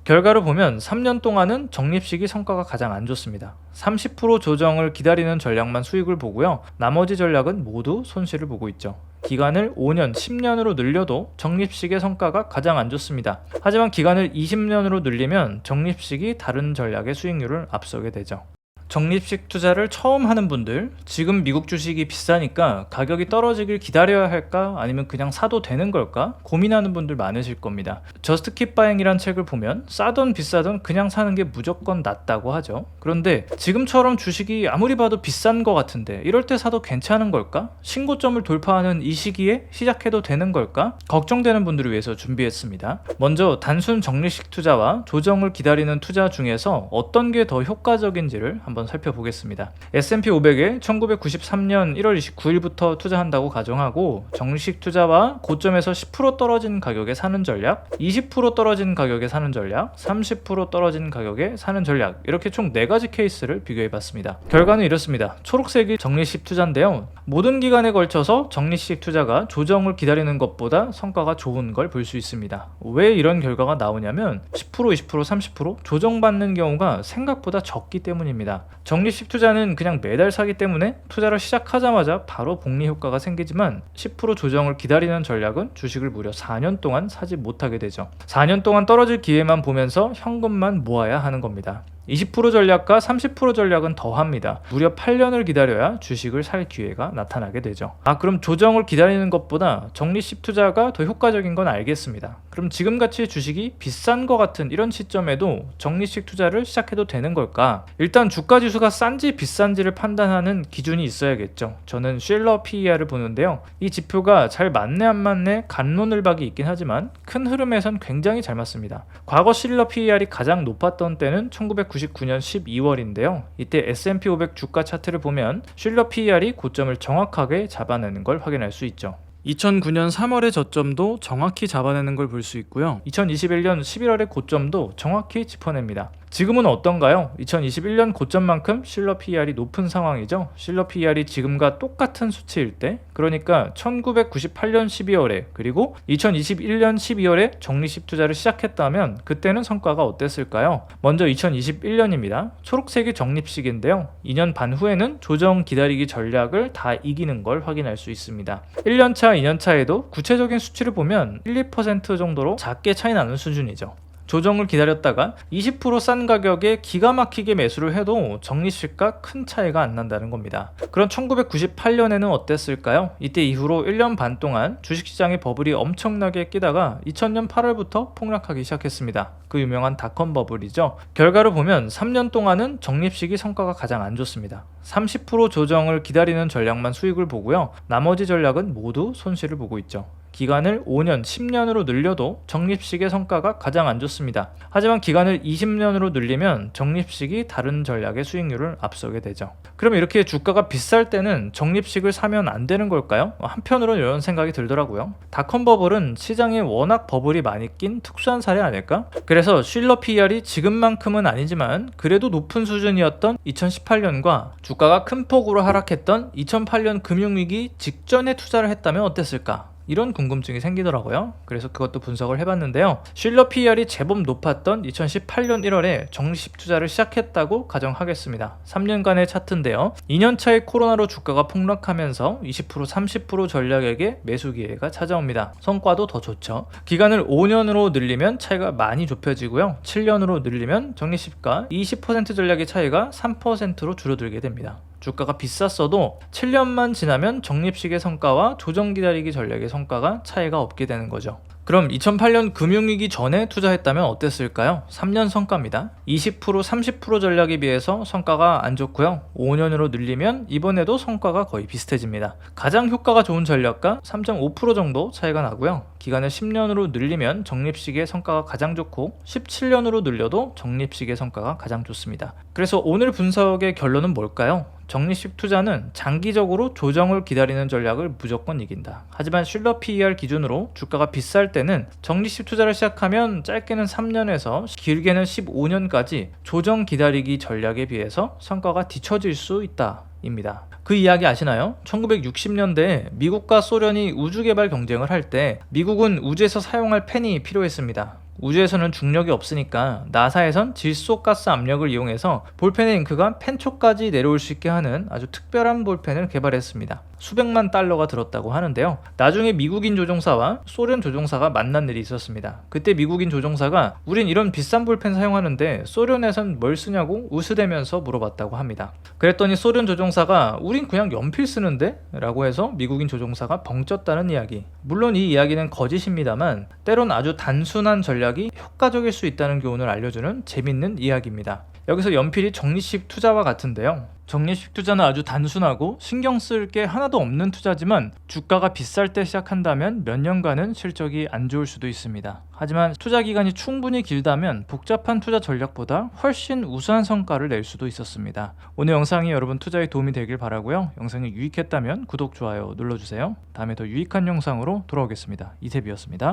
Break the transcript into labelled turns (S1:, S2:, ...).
S1: 결과를 보면 3년 동안은 적립식이 성과가 가장 안 좋습니다. 30% 조정을 기다리는 전략만 수익을 보고요. 나머지 전략은 모두 손실을 보고 있죠. 기간을 5년, 10년으로 늘려도 적립식의 성과가 가장 안 좋습니다. 하지만 기간을 20년으로 늘리면 적립식이 다른 전략의 수익률을 앞서게 되죠. 적립식 투자를 처음 하는 분들, 지금 미국 주식이 비싸니까 가격이 떨어지길 기다려야 할까 아니면 그냥 사도 되는 걸까 고민하는 분들 많으실 겁니다. 저스트 킵 바잉이란 책을 보면 싸던 비싸던 그냥 사는 게 무조건 낫다고 하죠. 그런데 지금처럼 주식이 아무리 봐도 비싼 것 같은데 이럴 때 사도 괜찮은 걸까? 신고점을 돌파하는 이 시기에 시작해도 되는 걸까? 걱정되는 분들을 위해서 준비했습니다. 먼저 단순 적립식 투자와 조정을 기다리는 투자 중에서 어떤 게 더 효과적인지를 한번 살펴보겠습니다. S&P 500에 1993년 1월 29일부터 투자한다고 가정하고 적립식 투자와 고점에서 10% 떨어진 가격에 사는 전략, 20% 떨어진 가격에 사는 전략, 30% 떨어진 가격에 사는 전략, 이렇게 총 4가지 케이스를 비교해봤습니다. 결과는 이렇습니다. 초록색이 적립식 투자인데요. 모든 기간에 걸쳐서 적립식 투자가 조정을 기다리는 것보다 성과가 좋은 걸 볼 수 있습니다. 왜 이런 결과가 나오냐면 10%, 20%, 30% 조정받는 경우가 생각보다 적기 때문입니다. 적립식 투자는 그냥 매달 사기 때문에 투자를 시작하자마자 바로 복리 효과가 생기지만 10% 조정을 기다리는 전략은 주식을 무려 4년 동안 사지 못하게 되죠. 4년 동안 떨어질 기회만 보면서 현금만 모아야 하는 겁니다. 20% 전략과 30% 전략은 더합니다. 무려 8년을 기다려야 주식을 살 기회가 나타나게 되죠. 그럼 조정을 기다리는 것보다 적립식 투자가 더 효과적인 건 알겠습니다. 그럼 지금같이 주식이 비싼 것 같은 이런 시점에도 적립식 투자를 시작해도 되는 걸까? 일단 주가 지수가 싼지 비싼지를 판단하는 기준이 있어야겠죠. 저는 쉴러 PER을 보는데요. 이 지표가 잘 맞네 안 맞네 갑론을박이 있긴 하지만 큰 흐름에선 굉장히 잘 맞습니다. 과거 쉴러 PER이 가장 높았던 때는 1999년 12월인데요. 이때 S&P 500 주가 차트를 보면 쉴러 PER이 고점을 정확하게 잡아내는 걸 확인할 수 있죠. 2009년 3월의 저점도 정확히 잡아내는 걸 볼 수 있고요. 2021년 11월의 고점도 정확히 짚어냅니다. 지금은 어떤가요? 2021년 고점만큼 쉴러 PER이 높은 상황이죠. 쉴러 PER이 지금과 똑같은 수치일 때, 그러니까 1998년 12월에 그리고 2021년 12월에 적립식 투자를 시작했다면 그때는 성과가 어땠을까요? 먼저 2021년입니다. 초록색이 적립식인데요. 2년 반 후에는 조정 기다리기 전략을 다 이기는 걸 확인할 수 있습니다. 1년차, 2년차에도 구체적인 수치를 보면 1, 2% 정도로 작게 차이 나는 수준이죠. 조정을 기다렸다가 20%싼 가격에 기가 막히게 매수를 해도 적립식과 큰 차이가 안 난다는 겁니다. 그럼 1998년에는 어땠을까요? 이때 이후로 1년 반 동안 주식시장의 버블이 엄청나게 끼다가 2000년 8월부터 폭락하기 시작했습니다. 그 유명한 닷컴 버블이죠. 결과를 보면 3년 동안은 적립식이 성과가 가장 안 좋습니다. 30% 조정을 기다리는 전략만 수익을 보고요. 나머지 전략은 모두 손실을 보고 있죠. 기간을 5년, 10년으로 늘려도 적립식의 성과가 가장 안 좋습니다. 하지만 기간을 20년으로 늘리면 적립식이 다른 전략의 수익률을 앞서게 되죠. 그럼 이렇게 주가가 비쌀 때는 적립식을 사면 안 되는 걸까요? 한편으로는 이런 생각이 들더라고요. 닷컴 버블은 시장에 워낙 버블이 많이 낀 특수한 사례 아닐까? 그래서 쉴러 PER이 지금만큼은 아니지만 그래도 높은 수준이었던 2018년과 주가가 큰 폭으로 하락했던 2008년 금융위기 직전에 투자를 했다면 어땠을까? 이런 궁금증이 생기더라고요. 그래서 그것도 분석을 해봤는데요. 쉴러 PER이 제법 높았던 2018년 1월에 적립식 투자를 시작했다고 가정하겠습니다. 3년간의 차트인데요. 2년차의 코로나로 주가가 폭락하면서 20%, 30% 전략에게 매수 기회가 찾아옵니다. 성과도 더 좋죠. 기간을 5년으로 늘리면 차이가 많이 좁혀지고요. 7년으로 늘리면 적립식과 20% 전략의 차이가 3%로 줄어들게 됩니다. 주가가 비쌌어도 7년만 지나면 적립식의 성과와 조정 기다리기 전략의 성과가 차이가 없게 되는 거죠. 그럼 2008년 금융위기 전에 투자했다면 어땠을까요? 3년 성과입니다. 20%, 30% 전략에 비해서 성과가 안 좋고요. 5년으로 늘리면 이번에도 성과가 거의 비슷해집니다. 가장 효과가 좋은 전략과 3.5% 정도 차이가 나고요. 기간을 10년으로 늘리면 적립식의 성과가 가장 좋고 17년으로 늘려도 적립식의 성과가 가장 좋습니다. 그래서 오늘 분석의 결론은 뭘까요? 적립식 투자는 장기적으로 조정을 기다리는 전략을 무조건 이긴다. 하지만 쉴러 PER 기준으로 주가가 비쌀 때는 적립식 투자를 시작하면 짧게는 3년에서 길게는 15년까지 조정 기다리기 전략에 비해서 성과가 뒤처질 수 있다. 입니다. 그 이야기 아시나요? 1960년대에 미국과 소련이 우주 개발 경쟁을 할 때 미국은 우주에서 사용할 펜이 필요했습니다. 우주에서는 중력이 없으니까 나사에선 질소가스 압력을 이용해서 볼펜의 잉크가 펜초까지 내려올 수 있게 하는 아주 특별한 볼펜을 개발했습니다. 수백만 달러가 들었다고 하는데요. 나중에 미국인 조종사와 소련 조종사가 만난 일이 있었습니다. 그때 미국인 조종사가 우린 이런 비싼 볼펜 사용하는데 소련에선 뭘 쓰냐고 우스대면서 물어봤다고 합니다. 그랬더니 소련 조종사가 우린 그냥 연필 쓰는데? 라고 해서 미국인 조종사가 벙쪘다는 이야기. 물론 이 이야기는 거짓입니다만 때론 아주 단순한 전략이 효과적일 수 있다는 교훈을 알려주는 재밌는 이야기입니다. 여기서 연필이 적립식 투자와 같은데요. 적립식 투자는 아주 단순하고 신경 쓸 게 하나도 없는 투자지만 주가가 비쌀 때 시작한다면 몇 년간은 실적이 안 좋을 수도 있습니다. 하지만 투자 기간이 충분히 길다면 복잡한 투자 전략보다 훨씬 우수한 성과를 낼 수도 있었습니다. 오늘 영상이 여러분 투자에 도움이 되길 바라고요. 영상이 유익했다면 구독, 좋아요 눌러주세요. 다음에 더 유익한 영상으로 돌아오겠습니다. 이세비였습니다.